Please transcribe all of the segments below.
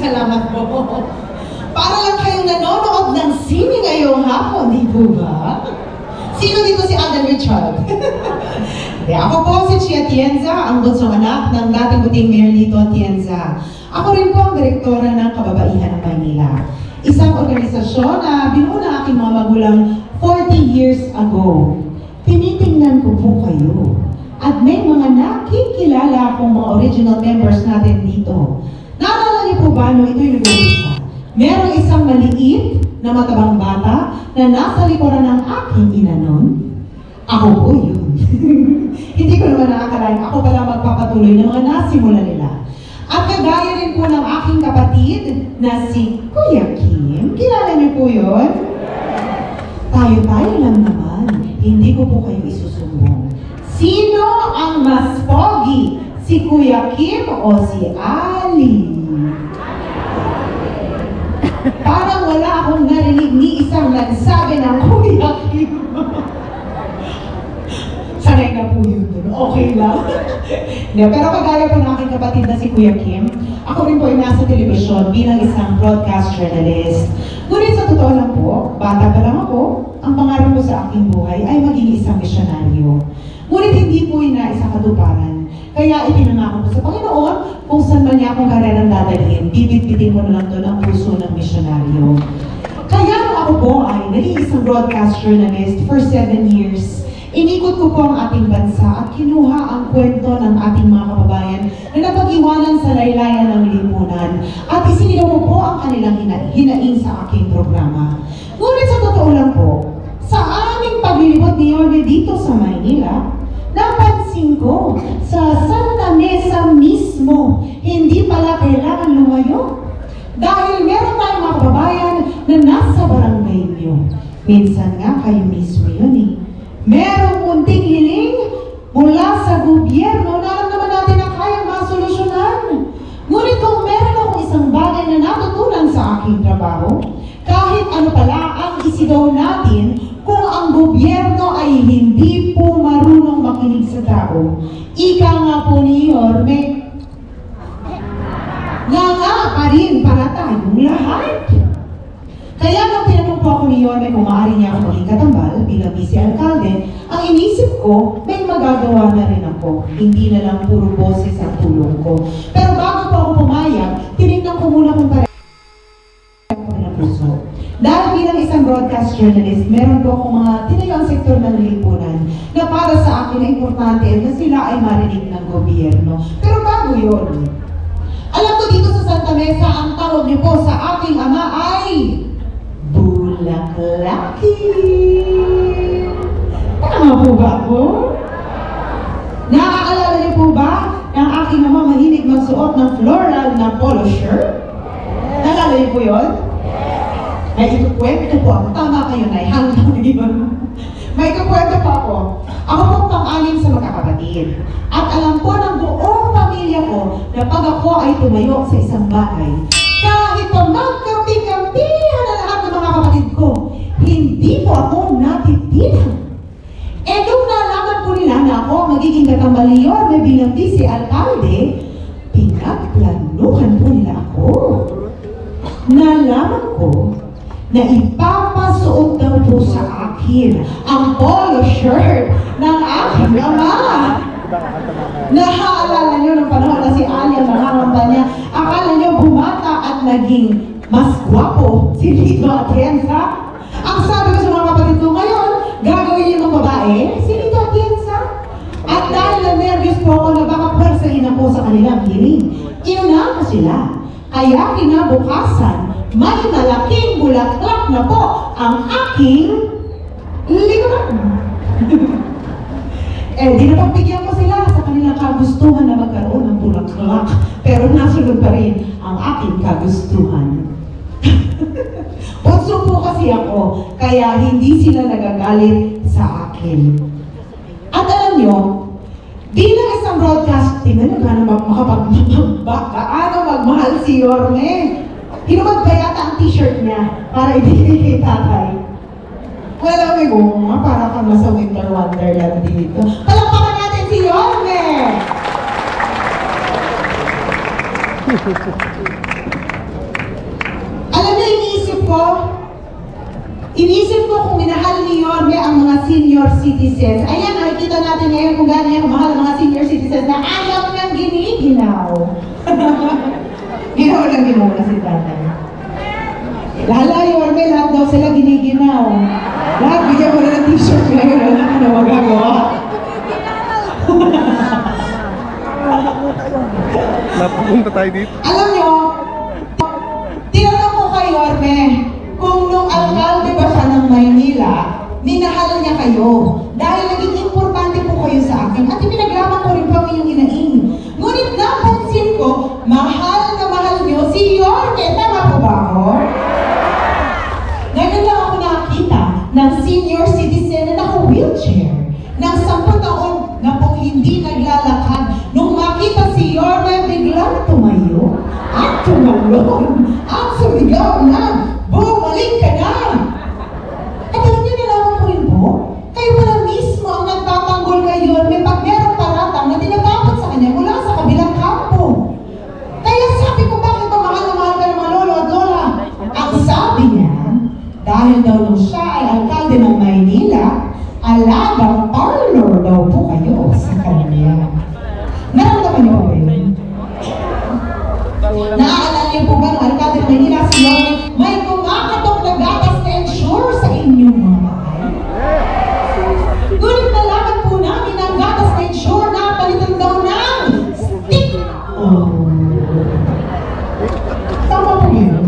Salamat po. Para lang kayong nanonood ng sine ngayong hapon, di po ba? Sino dito si Alden Richard? Ako po si Chia Atienza, ang bunsong anak ng dating buting Mayor Lito Atienza. Ako rin po ang direktora ng Kababaihan ng Maynila. Isang organisasyon na binuo ng aking mga magulang 40 years ago. Tinitingnan ko po kayo. At may mga nakikilala akong mga original members natin dito. Naalala niyo po ba nung ito'y nag-umpisa? Merong isang maliit na matabang bata na nasa likuran ng aking ina nun. Ako po yun. Hindi ko naman nakakalain. Ako pala magpapatuloy ng mga nasimula nila. At kagaya rin po ng aking kapatid na si Kuya Kim. Kilala niyo po yun? Tayo-tayo lang naman. Hindi ko po kayo isusumbong. Sino ang mas pogi? Si Kuya Kim o si Ali? Parang wala akong narinig ni isang nagsabi ng Kuya Kim. Sanay na po yun dun. Okay lang. Pero kagaya po ng aking kapatid na si Kuya Kim, ako rin po ay nasa telebisyon bilang isang broadcast journalist. Ngunit sa totoo lang po, bata pa lang ako, ang pangarap ko sa aking buhay ay maging isang misyonaryo. Ngunit hindi po yun na isang katuparan. Kaya ipinangako ko sa Panginoon kung saan man niya akong karerang dadalhin, bibit-bitin ko na lang doon ang puso ng misyonaryo. Kaya ako po ay naging isang broadcast journalist for 7 years. Inikot ko po ang ating bansa at kinuha ang kwento ng ating mga kababayan na napag-iwanan sa laylayan ng lipunan at isinigaw ko po ang kanilang hinaing sa aking programa. Ngunit sa totoo lang po, sa aming paglilibot ni Yorme dito sa Maynila, napansin ko sa Santa Mesa mismo, hindi pala kailangan lumayo. Dahil meron tayong mga kababayan na nasa barangay niyo. Minsan nga kayo mismo yun eh. Merong munting hiling mula sa gobyerno na alam naman natin na kayang masolusyonan. Ngunit kung meron akong isang bagay na natutunan sa aking trabaho, kahit ano pala ang isigaw natin, kung ang gobyerno ay hindi po marunong makinig sa tao, ika nga po ni Yorme, nga pa rin para tayong lahat. Kaya nang tinanong po ako ni Yorme kung maaari niya ako maging katambal bilang vice-alkalde, ang inisip ko, may magagawa na rin ako. Hindi na lang puro boses ang tulong ko. Pero bago po ako pumayag, tinignan ko muna kung pareho ako ng puso. Dahil bilang isang broadcast journalist, meron po akong mga tinayong sektor ng lipunan na para sa akin ay importante na sila ay marinig ng gobyerno. Pero bago yun, alam ko dito sa Santa Mesa, ang tawag niyo po sa aking ama ay Bulaklaki. Tama po ba ako? Naaalala niyo po ba ng aking ama mahilig magsuot ng floral na polo shirt? Naalala niyo po yun? May ikukwento po ako. Tama kayo na, hanggang ngayon. May ikukwento po ako. Ako po pang-anim sa magkakapatid. At alam po ng buong pamilya ko na pag ako ay tumayo sa isang bagay, kahit pa magkampi-kampihan na lahat ng mga kapatid ko, hindi po ako natitinan. Eh nung nalaman po nila na ako magiging katambaliyon na bilang vice-alkalde, pinagplanuhan po nila ako. Nalaman ko na ipapasuot daw po sa akin ang polo shirt ng aking ama. Nahaalala niyo ng panahon na si Ali ang nangangamba niya, akala niyo bumata at naging mas gwapo si Lito Atienza? Ang sabi ko sa mga kapatid ko, ngayon, gagawin niyo ng babae, si Lito Atienza? At dahil na-nervous po ako na baka pwersahin ako sa kanilang hearing, inunahan ko sila. Kaya kinabukasan, may malaking bulaklak na po ang aking likuran. Di napagbigyan ko sila sa kanilang kagustuhan na magkaroon ng bulaklak. Pero nasunod pa rin ang aking kagustuhan. Punso po kasi ako, kaya hindi sila nagagalit sa akin. At alam nyo, bilang isang broadcast, tingnan nyo gaano magmahal si Yorme. Hinumad ba yata ang t-shirt niya para ibigay kay tatay? Wala may guma, para kang nasa winter wonderland dito. Palakpakan natin si Yorme! ko, inisip ko kung minahal ni Yorme ang mga senior citizens. Ayan, nakikita natin ngayon kung gaano niya mahal ang mga senior citizens na ayaw niyang giniginaw. Ginaw lang ginaw na si tatay. Lala, Yorme, lahat daw sila giniginaw. Lahat, bigyan mo na ng t-shirt ngayon. Wala ka na magagawa. Napupunta tayo dito. Alam nyo, tinanong ko kay Yorme, kung nung alkalde ba siya ng Maynila, minahal niya kayo. Dahil naging importante po kayo sa akin. At ipinaglaban ko rin po ang inyong inaing. Ngunit napansin ko, mahal na mahal niyo si Yorme. Tama po ba ako? Ngayon lang ako nakakita ng senior citizen na naka-wheelchair. Ng 10 taon na pong hindi naglalakad. Nung makita si Yorme, biglang tumayo at tumalon at sumigaw na, bumalik ka na! At alam niyo, nalaman ko rin po, kayo pala mismo ang nagtatanggol kay Yorme pag merong paratang na tinatapot sa kanya mula sa kabilang kampo. Kaya sabi ko, bakit ba mahal na mahal ka ng mga lolo at lola? Ang sabi niya, dahil daw nung siya ay alkalde ng Maynila, alagang parlor daw po kayo sa kanya. Naramdaman niyo ba yun? Naaalala niyo po ba nung alkalde ng Maynila si Yorme, may kumakatok na gatas na ensure sa inyong mga bahay? Ngunit nalaman po namin ang gatas na ensure na palitan daw ng stick. Oh. Tama po yun?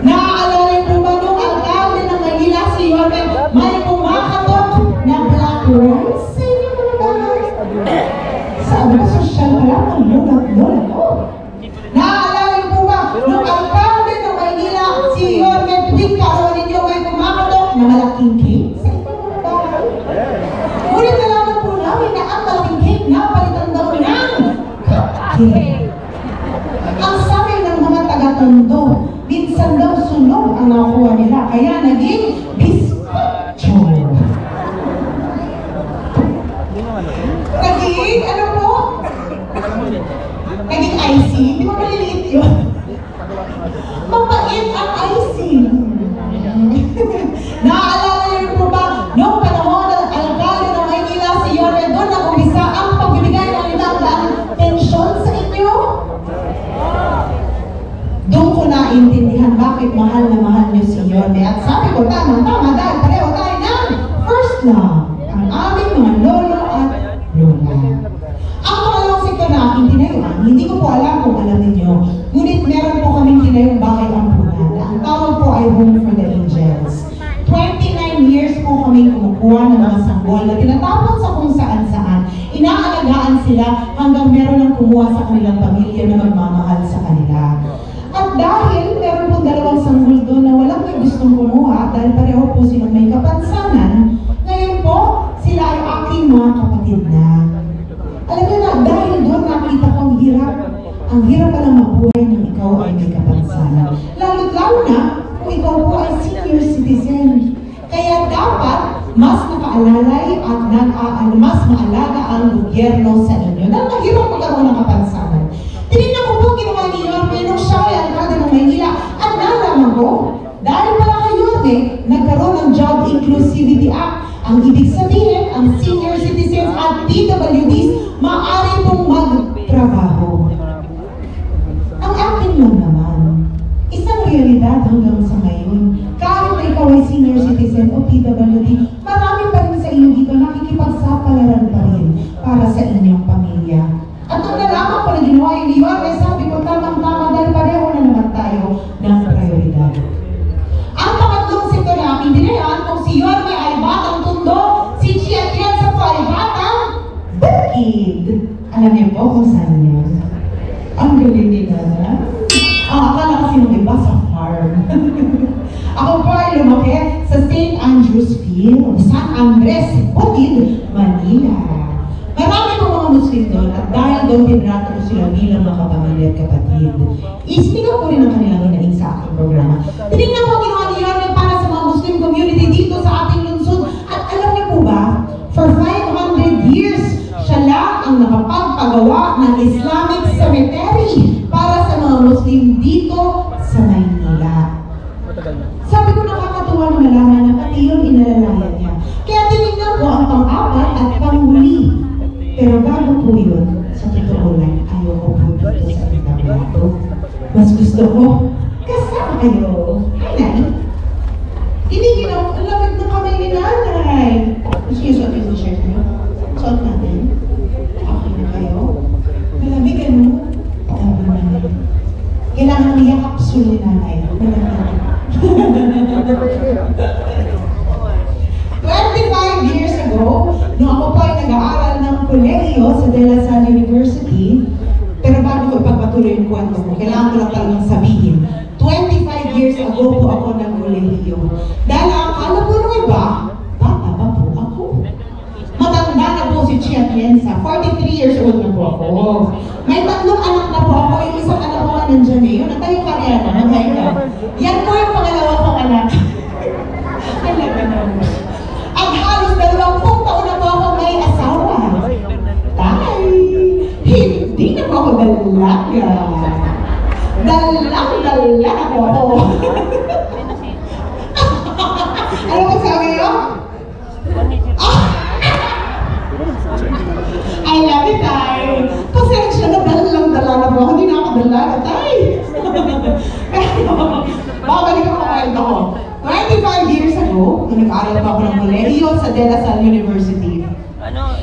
Naaalala niyo po ba nung alkalde ng Maynila si Yorme, may kumakatok na black rice sa inyong mga bahay? Sabi ko, sosyal pala ng lola ko. Naaalala niyo po ba nung alkalde ng Maynila si Yorme, tuwing karoon ninyo may kumakatok na malaking cake sa inyong mga bahay? Ngunit nalaman po namin na ang malaking cake na palitan daw ng cupcake. Ang sabi ng mga taga-Tondo, minsan daw sunog ang nakuha nila, kaya naging bizcocho. Naging, ano po? Naging icing? Di ba maliliit yun? Mapait ang icing. Naaalala niyo po ba, noong panahon ng alkalde ng Maynila si Yorme, doon nag-umpisa ang pagbibigay ng ilang pensyon sa inyo? Doon ko naintindihan bakit mahal na mahal niyo si Yorme. At sabi ko, tama, dahil pareho tayo ng first love, ang aming mga lolo at lola. Ang pangalawang sektor na aking tinayuan, hindi ko po alam kung alam ninyo, ngunit meron po kaming tinayong bahay ampunan. Ang tawag po ay Home for the Angels. 29 years po kami kumukuha ng mga sanggol na tinatapon sa kung saan-saan. Inaalagaan sila hanggang meron ng kumuha sa kanilang pamilya na magmamahal sa kanila. At dahil meron po 2 sanggol doon na walang may gustong kumuha dahil pareho po silang may kapansanan, ngayon po sila ay aking mga kapatid na. Alam niyo na, dahil doon nakita ko ang hirap. Ang hirap palang mabuhay ng ikaw ay may kapansanan. Lalo na kung ikaw po ay senior citizen. Kaya dapat mas nakaalalay at mas maalaga ang gobyerno sa inyo. Dahil mahirap magkaroon ng kapansanan. Tinignan ko po ginawa ni Yorme nung siya ay alkalde ng Maynila at nalaman ko, dahil pala kay Yorme, nagkaroon ng Job Inclusivity Act. Ang ibig sabihin, ang senior citizens at PWDs maaari pong magtrabaho. Ang akin lang naman, isang realidad hanggang sa ngayon, kahit na ikaw ay senior citizen o PWD, marami pa rin sa inyo dito nakikipagsapalaran pa rin para sa inyong pamilya. At nung nalaman ko na ginawa yung ni Yorme, sabi ko, tamang-tama dahil pareho na naman tayo ng prioridad. Ang pangatlong sektor na aking dinayaan, kung si Yorme ay batang Tondo, si Chia Atienza po ay batang bukid. Alam niyo po kung saan yun? Ang galing nila na. Akala kasi nung iba sa farm. Ako po ay lumaki sa St. Andrew's Field, San Andres, Bukid, Manila. Marami po mga Muslim doon at dahil doon tinrato ko sila bilang mga kapamilya at kapatid. Isinigaw ko rin ang kanilang hinaing sa aking programa. Tinignan ko ginawa ni Yorme para sa mga Muslim community dito sa ating lungsod. At alam niyo po ba, for 500 years, siya lang ang nakapagpagawa ng Islamic cemetery para sa mga Muslim dito sa hindi yun inalalayan niya. Kaya tinignan ko ang pang-apat at pang-huli. Pero bago po yun, sa totoo lang, ayoko po dito sa entablado. Mas gusto ko, kasama kayo. Hi, Nay. Hindi ginawa, ang lamig ng kamay ni Nanay. Sige, suot yung t-shirt niyo. Suot natin. Okay na kayo? Malamig ano? Tama na. Kailangan niya kapsul ni Nanay. Malamig. 25 years ago, nung ako po ay nag-aaral ng kolehiyo sa De La Salle University, pero bago ko ipagpatuloy yung kwento ko, kailangan ko lang talagang sabihin, 25 years ago po ako ng kolehiyo. Dahil akala po nung iba, bata pa po ako. Matanda na po si Chia Tienza, 43 years old na po ako. May 3 anak na po ako, yung isang anak ko nga nandyan eh, yun, natayo ka rin, nagay ka. Yan po yung pangalawa kong anak. Alaga naman. At halos 20 taon na po ako may asawa. Tay! Hindi na po ako dalaga. Dalang-dala na po ako. Ano po sabi nyo? I love it, Tay. Pasensya na dalang-dala na po ako. Hindi na ako dalaga, Tay. Babalik ako kwento ko. 25 years ago, nung nag-aaral pa ako ng kolehiyo sa De La Salle University,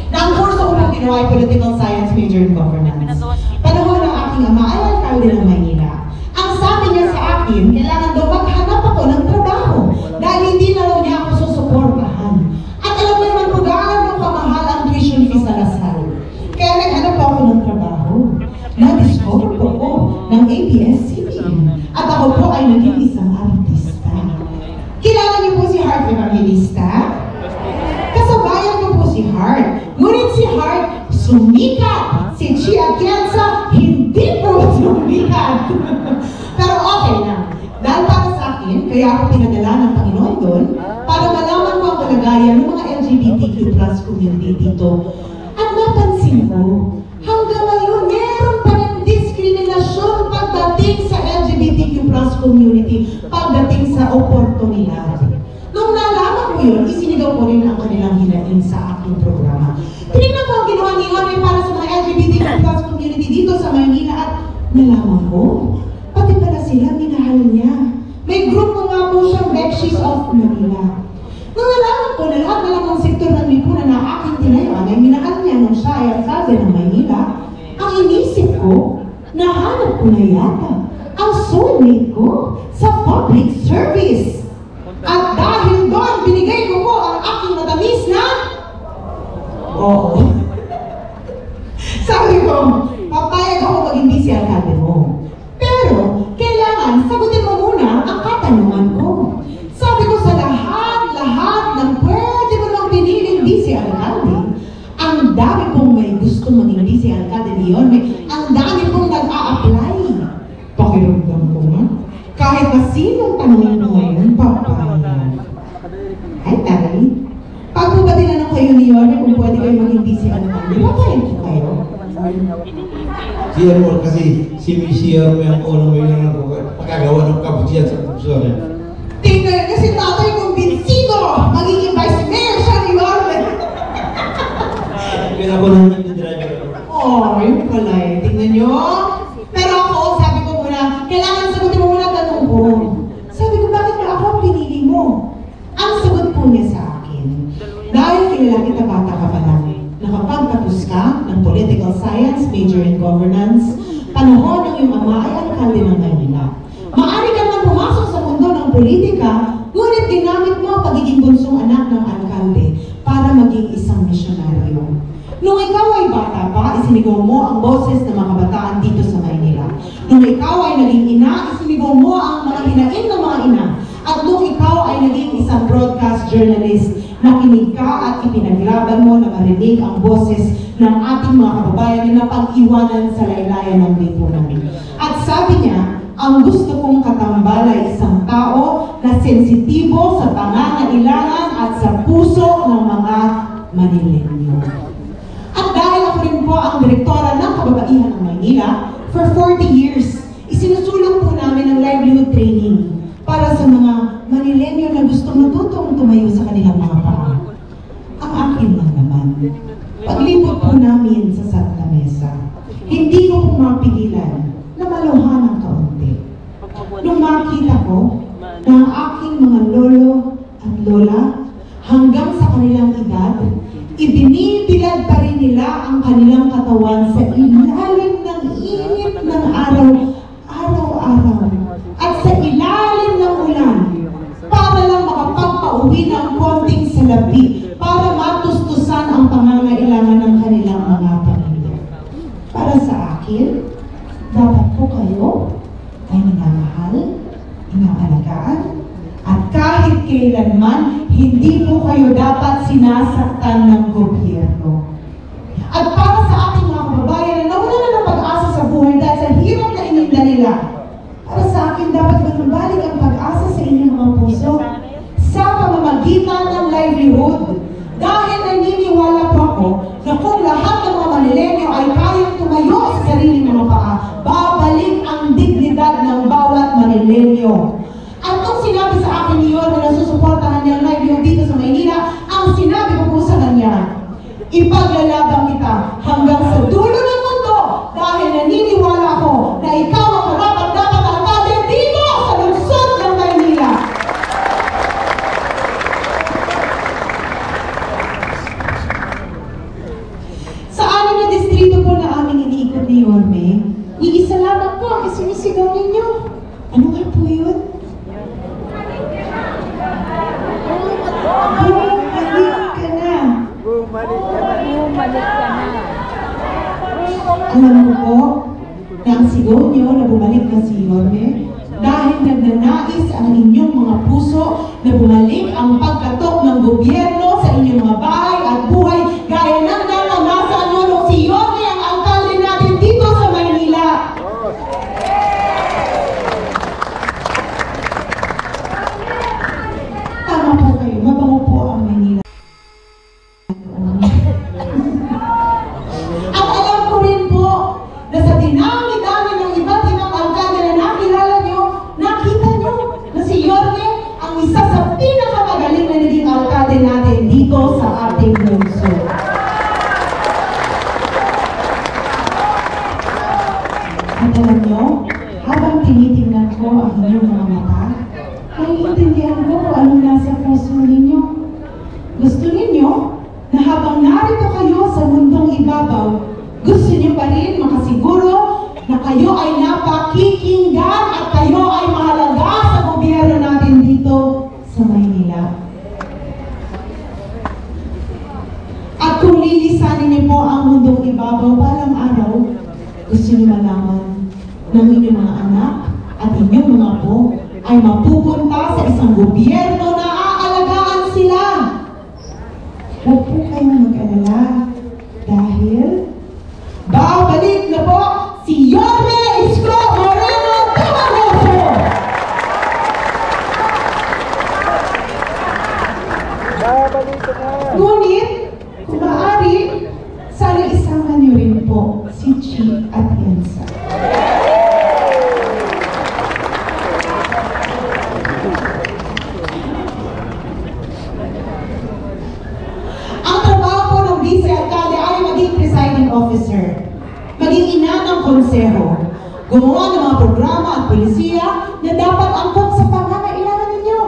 na ang kurso ko po ginawa ay Political Science major in Governance. Panahon ng aking ama ay alkalde ng Maynila. Ang sabi niya sa akin, kailangan daw maghanap ako ng trabaho dahil hindi na raw niya ako susuportahan. At alam mo naman po gaano kamahal ang tuition fee sa La Salle. Kaya naghanap ako ng trabaho. Na-discover po ko ng ABS-CBN. At ako po ay naging isang artista. Kilala niyo po si Heart Evangelista? Kasabayan ko po si Heart. Ngunit si Heart, sumikat. Si Chia Tienza, hindi po sumikat. Pero okay na. Dahil para sa akin, kaya ako pinadala ng Panginoon doon, para malaman ko ang kalagayan ng mga LGBTQ plus community dito. At napansin ko, hanggang ngayon, meron pa rin diskriminasyon pagdating sa LGBTQ plus community, pagdating sa oportunidad. Nung nalaman ko yun, isinigaw ko rin ang kanilang hinaing sa aking programa. Tinignan ko ang ginawa ni Harvey para sa mga LGBTQ plus community dito sa Maynila at nalaman ko, pati pala sila minahal niya. May grupo nga po siyang Bekshies of Manila. Nung nalaman ko na lahat na lang ang sektor ng lipunan na aking tinayuan ay minahal niya nung siya ay alkalde ng Maynila, ang inisip ko, nahanap ko na yata ang soulmate ko sa public service. At dahil doon, binigay ko po ang aking matamis na oo. Sabi ko, papayag ako maging vice alkalde mo. Pero, kailangan sagutin mo muna ang katanungan ko. Sabi ko sa lahat ng pwede mo nang piniling vice alkalde, ang dami pong may gusto maging vice alkalde niyon. Ang dami pong nag-a-apply. Pakiramdam ko nga. Kahit na sinong tanongin mo ngayon, papayag. Ay, Tay. Pag po ba tinanong kayo ni Yorme kung pwede kayo maging vice alkalde, papayag po kayo. Si Yorme kasi si Yorme ang unang may nang pagkagawa ng kabutihan sa kapsunan. Tingnan kasi tatay kumbinsido magiging vice mayor siya ni Yorme. Pinakunan ng driver. Oh, yun pala eh. Tingnan nyo. Pero ako, sabi ko muna, kailangan sagutin mo muna ang tanong ko. Sabi ko, bakit ba ako ang pinili mo? Ang sagot po niya sa akin, dahil kilala kita bata ka pa lang, nakapagtapos ka ng Political Science, major in Governance, panahon ng iyong ama ay alkalde ng Maynila. Maaari ka naman pumasok sa mundo ng politika, ngunit ginamit mo ang pagiging bunsong anak ng alkalde para maging isang misyonaryo. Nung ikaw ay bata pa, isinigaw mo ang boses ng mga kabataan dito sa Maynila. Nung ikaw ay naging ina, isinigaw mo ang mga hinaing ng mga ina. At nung ikaw ay naging isang broadcast journalist, nakinig ka at ipinaglaban mo na marinig ang boses ng ating mga kababayan na pag-iwanan sa laylayan ng lipunan. At sabi niya, ang gusto kong katambal ay isang tao na sensitibo sa pangangailangan at sa puso ng mga Manileño. At dahil ako rin po ang direktora ng Kababaihan ng Maynila, for 40 years, isinusulong po namin ang livelihood training para sa mga Manilenyo na gustong matutong tumayo sa kanilang mga paa. Ang akin lang naman, paglipot po namin sa Santa Mesa, hindi ko po mapigilan na maluha ng kaunti. Nung makita ko na ang aking mga lolo at lola hanggang sa kanilang edad, ibinibilad pa rin nila ang kanilang katawan sa ilalim ng init ng araw-araw at sa ilalim ng ulan para lang makapagpauwi ng konting salapi para matustusan ang pangangailangan ng kanilang mga pamilya. Para sa akin, dapat po kayo ay minamahal, inaalagaan, at kahit kailanman, hindi po kayo dapat sinasaktan ng gobyerno. At para sa ating mga kababayan na nawala na ng pag-asa sa buhay dahil sa hirap na ininda nila, para sa akin, dapat magbalik ang pag-asa sa inyong mga puso sa pamamagitan ng livelihood. Dahil naniniwala po ako na kung lahat ng mga Manilenyo ay kayang tumayo sa sariling mga paa, babalik ang dignidad ng bawat Manilenyo. At kung sinabi sa akin ni Yorme na susuportahan niya ang livelihood dito sa Maynila, ang sinabi ko po sa kanya, ipaglalaban kita hanggang sa dulo ng mundo dahil naniniwala ko na ikaw ang karapat-dapat na alkalde dito sa lungsod ng Maynila. Sa anim na distrito po na aming iniikot ni Yorme, iisa lamang po ang isinisigaw ninyo. Ano nga po yun? Bumalik ka na. Alam ko po na ang sigaw niyo na bumalik na si Yorme dahil nagnanais ang inyong mga puso na bumalik ang pagkatok ng gobyerno sa inyong mga bahay at buhay gaya ng naranasan nyo nung si Yorme ang alkalde natin dito sa Maynila. Tama po kayo, mabango po ang Maynila. At alam ko rin po na sa dinami-dami ng iba't ibang alkalde na nakilala nyo, nakita nyo na si Yorme ang isa sa pinakamagaling na naging alkalde natin dito sa ating lungsod. At alam nyo, habang tinitingnan ko ang inyong mga mata, naiintindihan ko kung anong nasa puso ninyo. Gusto ninyo na habang narito kayo sa mundong ibabaw, gusto niyo pa rin makasiguro na kayo ay napakikinggan at kayo ay mahalaga sa gobyerno natin dito sa Maynila. At kung lilisanin niyo po ang mundong ibabaw, balang araw, gusto niyo malaman ng inyong mga anak at inyong mga apo ay mapupunta sa isang gobyerno na aalagaan sila. Huwag po kayong mag-alala dahil babalik na po si Yorme Isko Moreno Tumanoso! Babalik na! Ngunit, kung maaari, sana isama niyo rin po si Chi at Ensa. Officer, maging ina ng konseho, gumawa ng mga programa at polisiya na dapat angkop sa pangangailangan ninyo.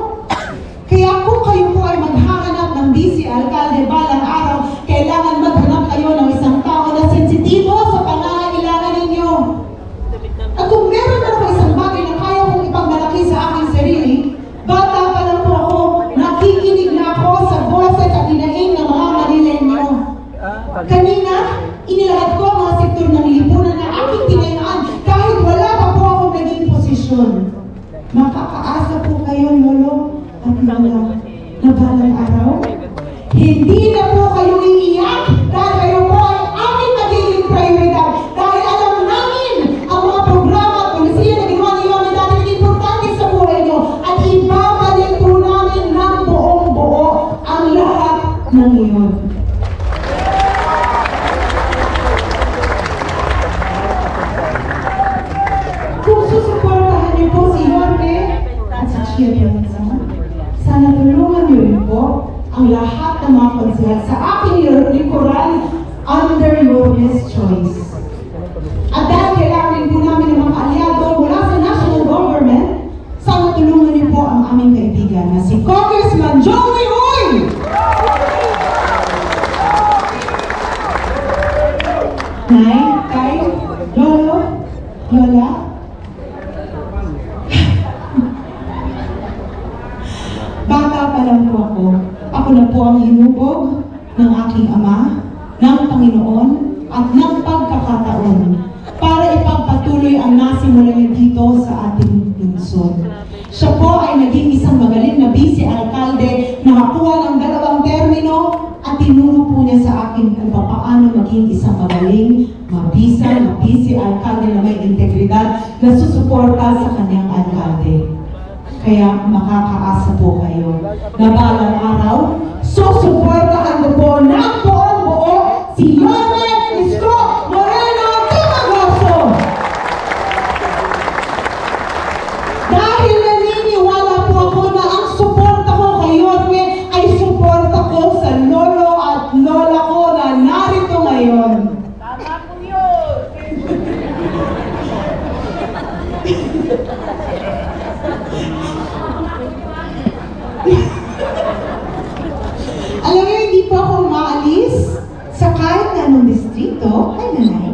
Kaya kung kayo po ay maghahanap ng vice alkalde balang araw, kailangan maghanap kayo ng isang tao na sensitibo sa pangangailangan ninyo. At kung meron na ako isang bagay na kaya kong ipagmalaki sa aking sarili, bata pa lang po ako, nakikinig na ako sa boses at hinaing ng mga Manilenyo. Kanina, inilahat ko ang mga sektor ng lipunan na aking tinayaan kahit wala pa po akong naging posisyon. Makakaasa sa aking likuran under your best choice. At dahil kailangan po namin ng mga kaalyado mula sa national government, sana tulungan niyo po ang aming kaibigan na si Congressman Joey Hoy! Nay, Tay, Lolo, Lola, bata pa lang po ako. Ako na po ang hinubog ng aking ama, ng Panginoon, at ng pagkakataon para ipagpatuloy ang nasimulan niya dito sa ating lungsod. Siya po ay naging isang magaling na vice-alkalde, nakakuha ng 2 termino, at tinuro po niya sa akin kung paano maging isang magaling, mabisa, vice-alkalde na may integridad na susuporta sa kanyang alkalde. Kaya makakaasa po kayo na balang araw, susuportahan ko po ng buong buo si Yorme Isko Moreno Tumagoso! Dahil naniniwala po ako na ang suporta ko kay Yorme ay suporta ko sa lolo at lola ko na narito ngayon. Tama po yun! Alam niyo, hindi po ako maalis sa kahit na anong distrito. Ay, nanay.